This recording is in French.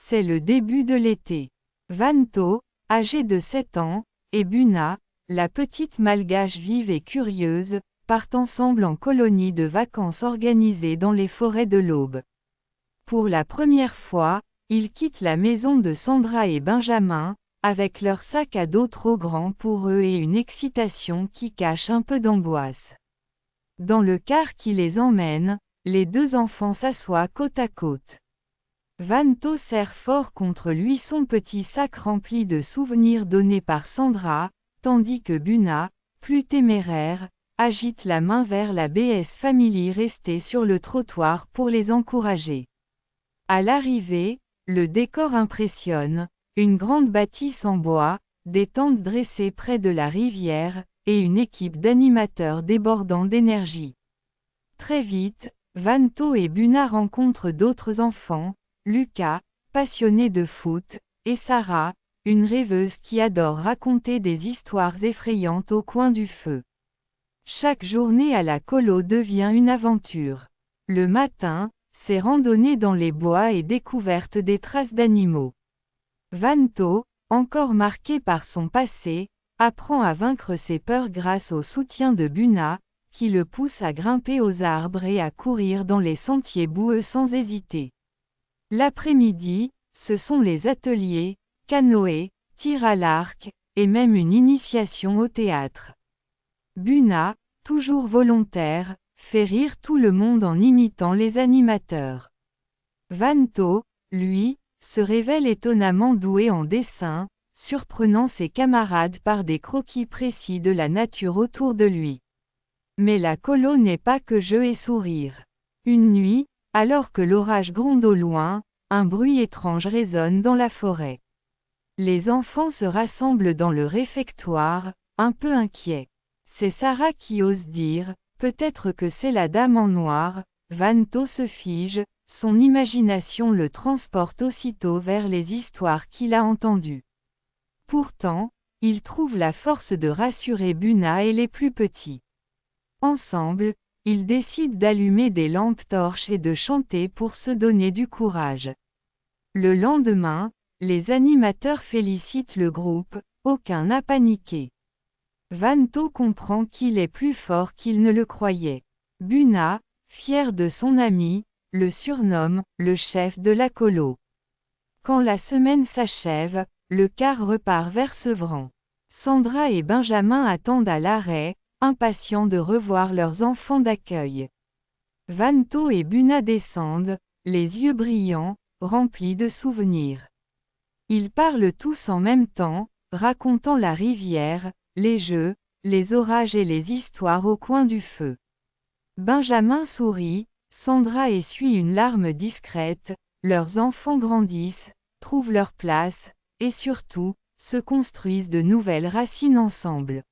C'est le début de l'été. Vanto, âgé de 7 ans, et Buna, la petite malgache vive et curieuse, partent ensemble en colonie de vacances organisée dans les forêts de l'Aube. Pour la première fois, ils quittent la maison de Sandra et Benjamin, avec leur sac à dos trop grand pour eux et une excitation qui cache un peu d'angoisse. Dans le car qui les emmène, les deux enfants s'assoient côte à côte. Vanto serre fort contre lui son petit sac rempli de souvenirs donnés par Sandra, tandis que Buna, plus téméraire, agite la main vers la BS Family restée sur le trottoir pour les encourager. À l'arrivée, le décor impressionne, une grande bâtisse en bois, des tentes dressées près de la rivière, et une équipe d'animateurs débordant d'énergie. Très vite, Vanto et Buna rencontrent d'autres enfants, Lucas, passionné de foot, et Sarah, une rêveuse qui adore raconter des histoires effrayantes au coin du feu. Chaque journée à la colo devient une aventure. Le matin, c'est randonnée dans les bois et découverte des traces d'animaux. Vanto, encore marqué par son passé, apprend à vaincre ses peurs grâce au soutien de Buna, qui le pousse à grimper aux arbres et à courir dans les sentiers boueux sans hésiter. L'après-midi, ce sont les ateliers, canoë, tir à l'arc, et même une initiation au théâtre. Buna, toujours volontaire, fait rire tout le monde en imitant les animateurs. Vanto, lui, se révèle étonnamment doué en dessin, surprenant ses camarades par des croquis précis de la nature autour de lui. Mais la colo n'est pas que jeu et sourire. Une nuit, alors que l'orage gronde au loin, un bruit étrange résonne dans la forêt. Les enfants se rassemblent dans le réfectoire, un peu inquiets. C'est Sarah qui ose dire, peut-être que c'est la dame en noir. Vanto se fige, son imagination le transporte aussitôt vers les histoires qu'il a entendues. Pourtant, il trouve la force de rassurer Buna et les plus petits. Ensemble, ils décident d'allumer des lampes torches et de chanter pour se donner du courage. Le lendemain, les animateurs félicitent le groupe, aucun n'a paniqué. Vanto comprend qu'il est plus fort qu'il ne le croyait. Buna, fier de son ami, le surnomme « le chef de la colo ». Quand la semaine s'achève, le car repart vers Sevran. Sandra et Benjamin attendent à l'arrêt, impatients de revoir leurs enfants d'accueil. Vanto et Buna descendent, les yeux brillants, remplis de souvenirs. Ils parlent tous en même temps, racontant la rivière, les jeux, les orages et les histoires au coin du feu. Benjamin sourit, Sandra essuie une larme discrète, leurs enfants grandissent, trouvent leur place, et surtout, se construisent de nouvelles racines ensemble.